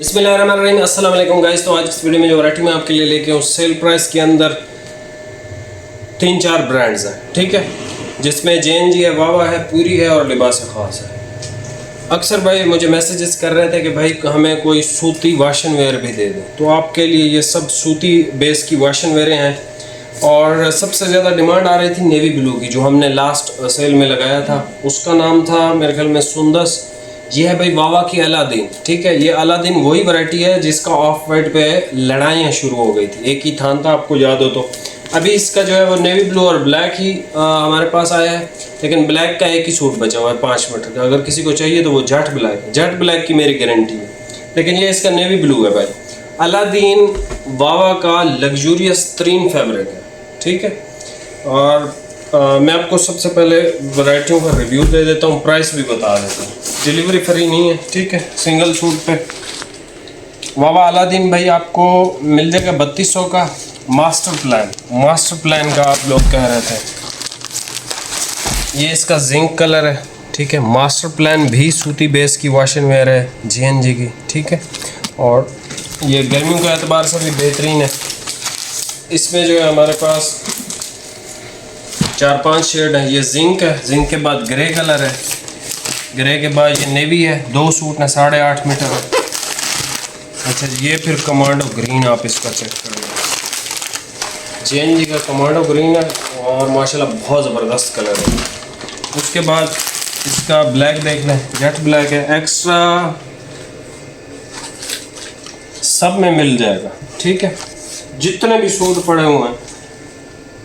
बिस्मिल्लाहिर्रहमानिर्रहीम, अस्सलाम वालेकुम गाइस। तो आज इस वीडियो में जो वैरायटी मैं आपके लिए लेके हूँ सेल प्राइस के अंदर 3-4 ब्रांड्स हैं, ठीक है, जिसमें JNG है, वावा है, पूरी है और लिबास ख़ास है। अक्सर भाई मुझे मैसेजेस कर रहे थे कि भाई हमें कोई सूती वाशन वेयर भी दे दें, तो आपके लिए ये सब सूती बेस की वाशन वेयरें हैं। और सबसे ज़्यादा डिमांड आ रही थी नेवी ब्लू की, जो हमने लास्ट सेल में लगाया था, उसका नाम था मेरे ख्याल में सुंदस। ये है भाई वावा की अलादीन, ठीक है। ये अलादीन वही वैरायटी है जिसका ऑफ वाइट पे लड़ाइयाँ शुरू हो गई थी, एक ही थान था, आपको याद हो तो। अभी इसका जो है वो नेवी ब्लू और ब्लैक ही हमारे पास आया है, लेकिन ब्लैक का एक ही सूट बचा हुआ है 5 मीटर का। अगर किसी को चाहिए तो वो जेट ब्लैक है, जेट ब्लैक की मेरी गारंटी है, लेकिन ये इसका नेवी ब्लू है भाई। अलादीन वावा का लग्जूरियस तरीन फैब्रिक है, ठीक है। और मैं आपको सबसे पहले वैरायटियों का रिव्यू दे देता हूँ, प्राइस भी बता देता हूँ। डिलीवरी फ्री नहीं है, ठीक है। सिंगल सूट पे वावा अलादीन भाई आपको मिल जाएगा 3200 का। मास्टर प्लान का आप लोग कह रहे थे, ये इसका जिंक कलर है, ठीक है। मास्टर प्लान भी सूती बेस की वाशन वेयर है JNG की, ठीक है। और ये गर्मियों के एतबार से भी बेहतरीन है। इसमें जो है हमारे पास 4-5 शेड है। ये जिंक है, जिंक के बाद ग्रे कलर है, ग्रे के बाद ये नेवी है, 2 सूट है 8.5 मीटर है। अच्छा, ये फिर कमांडो ग्रीन, आप इसका चेक करें, JNG का कमांडो ग्रीन है और माशाल्लाह बहुत ज़बरदस्त कलर है। उसके बाद इसका ब्लैक देख लें, जेट ब्लैक है, एक्स्ट्रा सब में मिल जाएगा, ठीक है। जितने भी सूट पड़े हुए हैं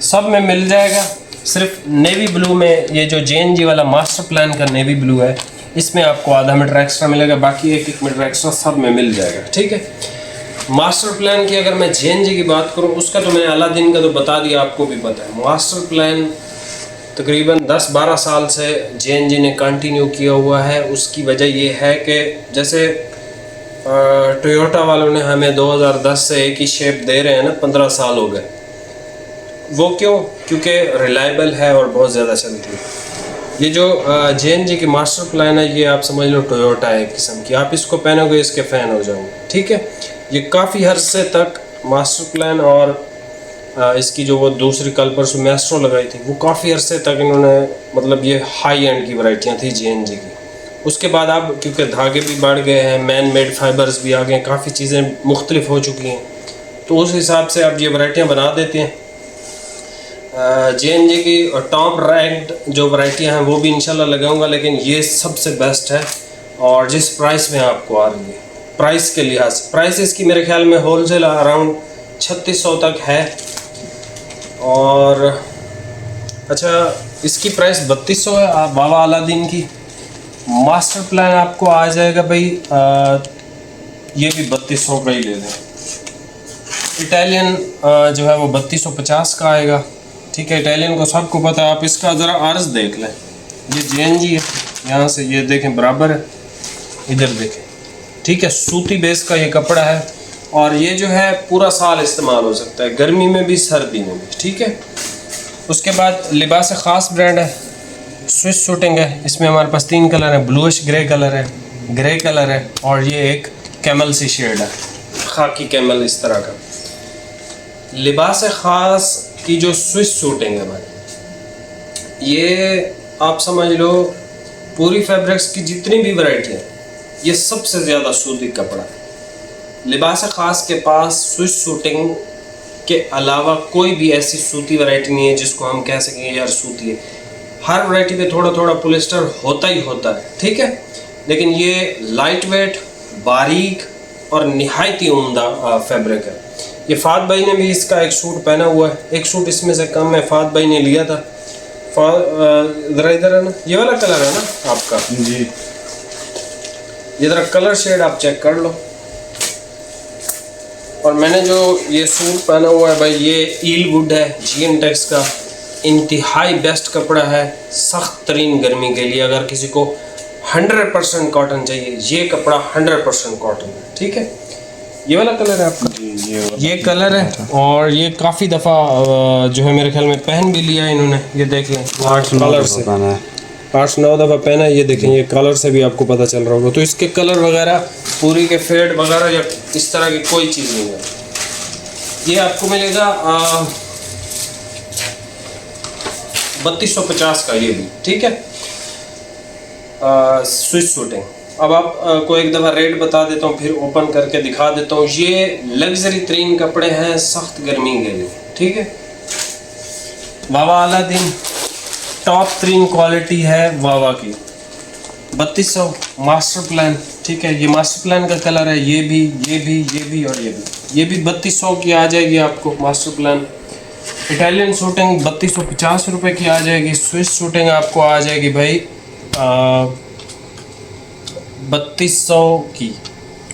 सब में मिल जाएगा। सिर्फ नेवी ब्लू में ये जो JNG वाला मास्टर प्लान का नेवी ब्लू है, इसमें आपको आधा मीटर एक्स्ट्रा मिलेगा, बाकी 1-1 मीटर एक्स्ट्रा सब में मिल जाएगा, ठीक है। मास्टर प्लान की अगर मैं JNG की बात करूं, उसका तो मैंने अलादीन का तो बता दिया, आपको भी पता है। मास्टर प्लान तकरीबन 10-12 साल से JNG ने कंटिन्यू किया हुआ है। उसकी वजह ये है कि जैसे टोयोटा वालों ने हमें 2010 से एक ही शेप दे रहे हैं ना, 15 साल हो गए। वो क्यों? क्योंकि रिलायबल है और बहुत ज़्यादा चलती है। ये जो JNG की मास्टर प्लान है, ये आप समझ लो टोयोटा है एक किस्म की। आप इसको पहनोगे इसके फ़ैन हो जाओगे, ठीक है। ये काफ़ी अरसे तक मास्टर प्लान और इसकी जो वो दूसरी कल परसों मैस्ट्रो लगाई थी, वो काफ़ी अरसे तक इन्होंने, मतलब ये हाई एंड की वैरायटियाँ थी JNG की। उसके बाद अब क्योंकि धागे भी बढ़ गए हैं, मैन मेड फाइबर्स भी आ गए हैं, काफ़ी चीज़ें मुख्तलिफ हो चुकी हैं, तो उस हिसाब से अब ये वैरायटियाँ बना देते हैं। JNG की टॉप रैंक्ड जो वैरायटियाँ हैं वो भी इंशाल्लाह लगाऊंगा, लेकिन ये सबसे बेस्ट है। और जिस प्राइस में आपको आ रही है, प्राइस के लिहाज से, प्राइस इसकी मेरे ख्याल में होलसेल अराउंड 3600 तक है। और अच्छा, इसकी प्राइस 3200 है वावा अलादीन की। मास्टर प्लान आपको आ जाएगा भाई, ये भी 3200 का ही ले लें। इटालियन जो है वो 3250 का आएगा, ठीक है। इटालियन को सबको पता है। आप इसका ज़रा अर्ज़ देख लें, ये JNG है, यहाँ से ये देखें बराबर है, इधर देखें, ठीक है। सूती बेस का ये कपड़ा है और ये जो है पूरा साल इस्तेमाल हो सकता है, गर्मी में भी सर्दी में भी, ठीक है। उसके बाद लिबास ख़ास ब्रांड है, स्विस शूटिंग है। इसमें हमारे पास 3 कलर है, ब्लूइश ग्रे कलर है, ग्रे कलर है और ये एक कैमल सी शेड है, खाकी कैमल इस तरह का। लिबास ख़ास की जो स्विस शूटिंग है भाई, ये आप समझ लो पूरी फैब्रिक्स की जितनी भी वैरायटी है, ये सबसे ज़्यादा सूती कपड़ा है। लिबास ख़ास के पास स्विस शूटिंग के अलावा कोई भी ऐसी सूती वैरायटी नहीं है जिसको हम कह सकें यार सूती है। हर वैरायटी पे थोड़ा थोड़ा पॉलिस्टर होता ही होता है, ठीक है। लेकिन ये लाइट वेट, बारीक और निहायत ही उम्दा फैब्रिक है। ये फात भाई ने भी इसका एक सूट पहना हुआ है, एक सूट इसमें से कम है, फात भाई ने लिया था। ज़रा इधर है ना, ये वाला कलर है ना आपका जी, ये ज़रा कलर शेड आप चेक कर लो। और मैंने जो ये सूट पहना हुआ है भाई, ये ईल वुड है, GNTEX का, इंतहाई बेस्ट कपड़ा है सख्त तरीन गर्मी के लिए। अगर किसी को 100% कॉटन चाहिए, ये कपड़ा 100% कॉटन है, ठीक है। ये वाला कलर है आपका जी, ये कलर है। और ये काफ़ी दफ़ा जो है मेरे ख्याल में पहन भी लिया है इन्होंने, ये देख लें कलर से। 8-9 दफ़ा पहना है। ये देखें, ये कलर से भी आपको पता चल रहा होगा। तो इसके कलर वगैरह पूरी के फेड वगैरह या इस तरह की कोई चीज़ नहीं है। ये आपको मिलेगा 3250 का, ये भी ठीक है। Switch shooting. अब आप को एक दफ़ा रेट बता देता हूँ, फिर ओपन करके दिखा देता हूँ। ये लग्जरी तरीन कपड़े हैं सख्त गर्मी के लिए, ठीक है। वावा अलादीन टॉप तरीन क्वालिटी है वावा की, 3200 मास्टर प्लान, ठीक है। ये मास्टर प्लान का कलर है, ये भी और ये भी 3200 की आ जाएगी आपको मास्टर प्लान। इटालियन शूटिंग 3250 रुपये की आ जाएगी। स्विस शूटिंग आपको आ जाएगी भाई 3200 की,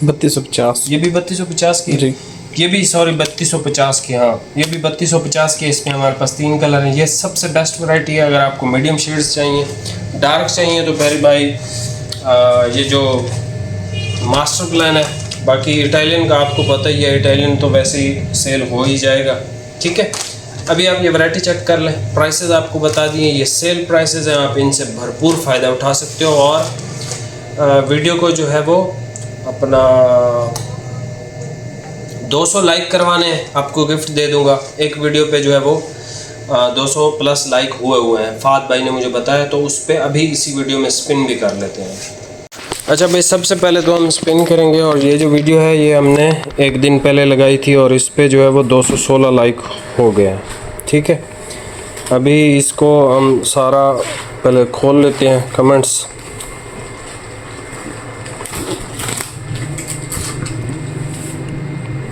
3250। ये भी 3250 की जी। ये भी सॉरी 3250 की, हाँ ये भी 3250 की। इसमें हमारे पास 3 कलर हैं। ये सबसे बेस्ट वैरायटी है। अगर आपको मीडियम शेड्स चाहिए, डार्क चाहिए, तो फिर भाई ये जो मास्टर प्लान है। बाकी इटालियन का आपको पता ही है, इटालियन तो वैसे ही सेल हो ही जाएगा, ठीक है। अभी आप ये वैरायटी चेक कर लें। प्राइसेस आपको बता दिए, ये सेल प्राइसेस हैं, आप इनसे भरपूर फ़ायदा उठा सकते हो। और वीडियो को जो है वो अपना 200 लाइक करवाने हैं, आपको गिफ्ट दे दूंगा। एक वीडियो पे जो है वो 200 प्लस लाइक हुए हैं, फाद भाई ने मुझे बताया, तो उस पर अभी इसी वीडियो में स्पिन भी कर लेते हैं। अच्छा भाई, सबसे पहले तो हम स्पिन करेंगे। और ये जो वीडियो है ये हमने एक दिन पहले लगाई थी और इस पे जो है वो 216 लाइक हो गया, ठीक है। अभी इसको हम सारा पहले खोल लेते हैं कमेंट्स।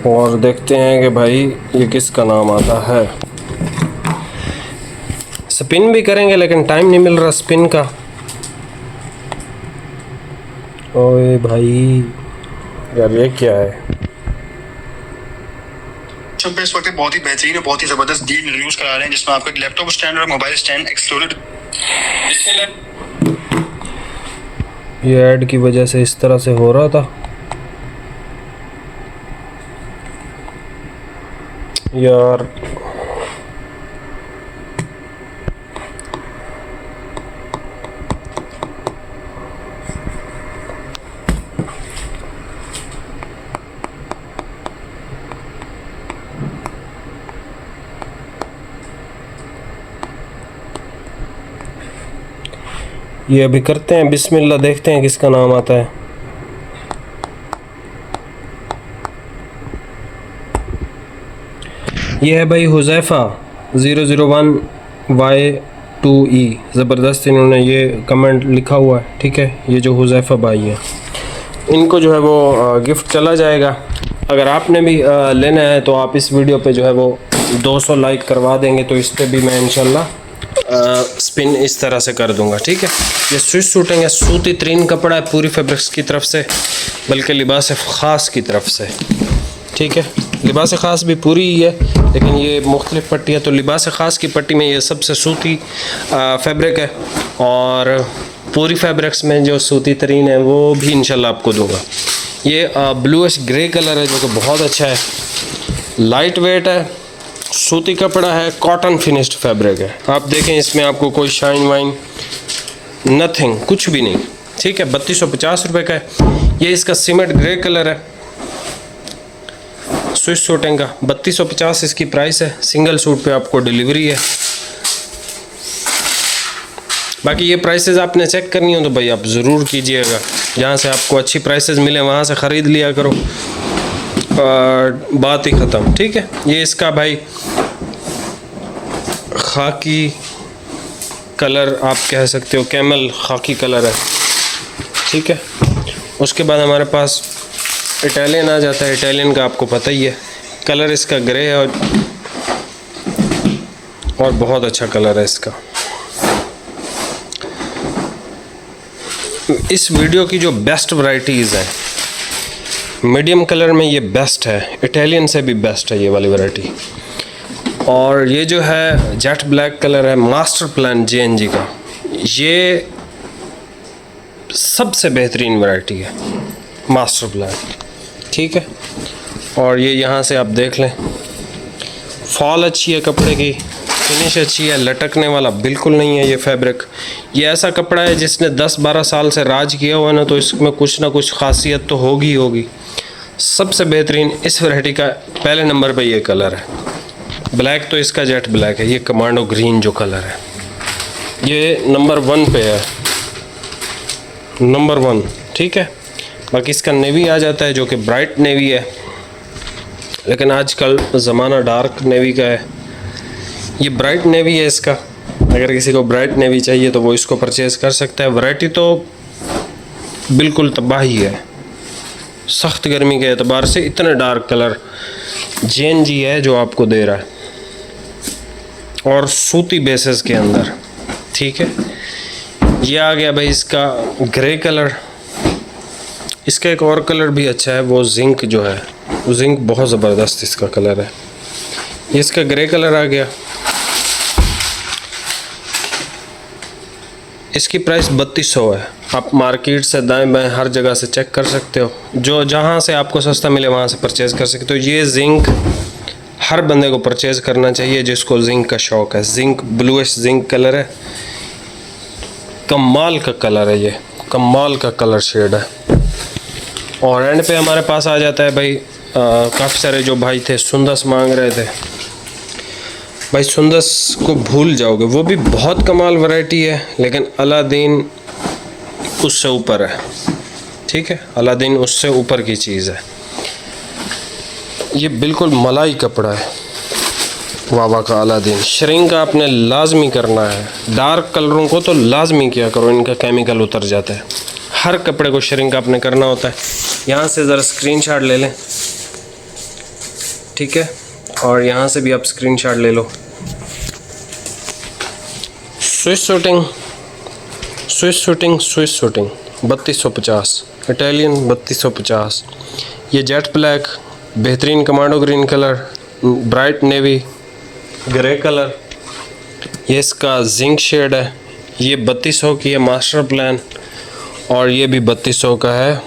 और देखते हैं कि भाई ये किसका नाम आता है। स्पिन भी करेंगे लेकिन टाइम नहीं मिल रहा स्पिन का। ओए भाई यार, ये क्या है? इस वक्त बहुत ही बेहतरीन और बहुत ही ज़बरदस्त डील रिव्यूज करा रहे हैं, जिसमें आपको एक लैपटॉप स्टैंड और मोबाइल स्टैंड एक्सक्लूडेड। ये ऐड की वजह से इस तरह से हो रहा था यार। ये अभी करते हैं बिस्मिल्लाह, देखते हैं किसका नाम आता है। ये है भाई हुज़ैफ़ा 001Y2E। ज़बरदस्त इन्होंने ये कमेंट लिखा हुआ है, ठीक है। ये जो हुज़ैफ़ा भाई है, इनको जो है वो गिफ्ट चला जाएगा। अगर आपने भी लेना है तो आप इस वीडियो पे जो है वो 200 लाइक करवा देंगे, तो इस पर भी मैं इंशाल्लाह स्पिन इस तरह से कर दूंगा, ठीक है। ये स्विच शूटिंग है, सूती तरीन कपड़ा है पूरी फैब्रिक्स की तरफ से, बल्कि लिबास ख़ास की तरफ से, ठीक है। लिबास ख़ास भी पूरी ही है, लेकिन ये मुख्तलिफ पट्टी है। तो लिबास ख़ास की पट्टी में ये सबसे सूती फैब्रिक है, और पूरी फैब्रिक्स में जो सूती तरीन है वो भी इंशाल्लाह आपको दूंगा। ये ब्लूइश ग्रे कलर है, जो कि बहुत अच्छा है, लाइट वेट है, सूती कपड़ा है, कॉटन फिनिश्ड फैब्रिक है। आप देखें, इसमें आपको कोई शाइन वाइन नथिंग, कुछ भी नहीं, ठीक है। 3250 रुपये का है। ये इसका सीमेंट ग्रे कलर है, स्विच शूटिंग का 3250 इसकी प्राइस है। सिंगल सूट पे आपको डिलीवरी है। बाकी ये प्राइसेस आपने चेक करनी हो तो भाई आप ज़रूर कीजिएगा, जहाँ से आपको अच्छी प्राइसेस मिले वहाँ से ख़रीद लिया करो, बात ही ख़त्म, ठीक है। ये इसका भाई खाकी कलर आप कह सकते हो, कैमल खाकी कलर है, ठीक है। उसके बाद हमारे पास इटालियन आ जाता है। इटालियन का आपको पता ही है, कलर इसका ग्रे है और बहुत अच्छा कलर है इसका। इस वीडियो की जो बेस्ट वैरायटीज़ हैं, मीडियम कलर में ये बेस्ट है, इटालियन से भी बेस्ट है ये वाली वैरायटी। और ये जो है जेट ब्लैक कलर है, मास्टर प्लान JNG का, ये सबसे बेहतरीन वैरायटी है मास्टर प्लान, ठीक है। और ये यहाँ से आप देख लें, फॉल अच्छी है कपड़े की, फिनिश अच्छी है, लटकने वाला बिल्कुल नहीं है ये फैब्रिक। ये ऐसा कपड़ा है जिसने 10-12 साल से राज किया हुआ है ना, तो इसमें कुछ ना कुछ खासियत तो होगी ही होगी। सबसे बेहतरीन इस वैरायटी का पहले नंबर पे ये कलर है, ब्लैक तो इसका जेट ब्लैक है, ये कमांडो ग्रीन जो कलर है ये नंबर 1 पे है, नंबर 1, ठीक है। बाकी इसका नेवी आ जाता है जो कि ब्राइट नेवी है, लेकिन आजकल ज़माना डार्क नेवी का है। ये ब्राइट नेवी है इसका, अगर किसी को ब्राइट नेवी चाहिए तो वो इसको परचेज़ कर सकता है। वैरायटी तो बिल्कुल तबाही है, सख्त गर्मी के एतबार से इतने डार्क कलर JNG है जो आपको दे रहा है, और सूती बेसिस के अंदर, ठीक है। ये आ गया भाई इसका ग्रे कलर। इसका एक और कलर भी अच्छा है, वो जिंक जो है, वो जिंक बहुत ज़बरदस्त इसका कलर है। ये इसका ग्रे कलर आ गया। इसकी प्राइस 3200 है। आप मार्केट से दाएं बाएं हर जगह से चेक कर सकते हो, जो जहां से आपको सस्ता मिले वहां से परचेज़ कर सकते हो। ये जिंक हर बंदे को परचेज़ करना चाहिए जिसको जिंक का शौक़ है। जिंक ब्लूइश जिंक कलर है, कमाल का कलर है, ये कमाल का कलर शेड है। और एंड पे हमारे पास आ जाता है भाई काफ़ी सारे जो भाई थे सुंदस मांग रहे थे, भाई सुंदस को भूल जाओगे, वो भी बहुत कमाल वैरायटी है, लेकिन अलादीन उससे ऊपर है, ठीक है। अलादीन उससे ऊपर की चीज़ है। ये बिल्कुल मलाई कपड़ा है वावा का अलादीन। श्रिंक आपने लाजमी करना है, डार्क कलरों को तो लाजमी किया करो, इनका केमिकल उतर जाता है। हर कपड़े को श्रिंक आपने करना होता है। यहाँ से ज़रा स्क्रीनशॉट ले लें, ठीक है, और यहाँ से भी आप स्क्रीनशॉट ले लो। Swiss shooting 3250, Italian 3250। ये जेट ब्लैक, बेहतरीन commando green colour, bright navy, grey colour, ये इसका जिंक शेड है। ये 3200 की है मास्टर प्लान, और ये भी 3200 का है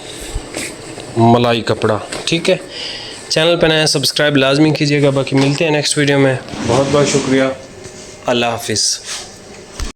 मलाई कपड़ा, ठीक है। चैनल पर नया सब्सक्राइब लाजमी कीजिएगा। बाकी मिलते हैं नेक्स्ट वीडियो में। बहुत बहुत शुक्रिया, अल्लाह हाफिज़।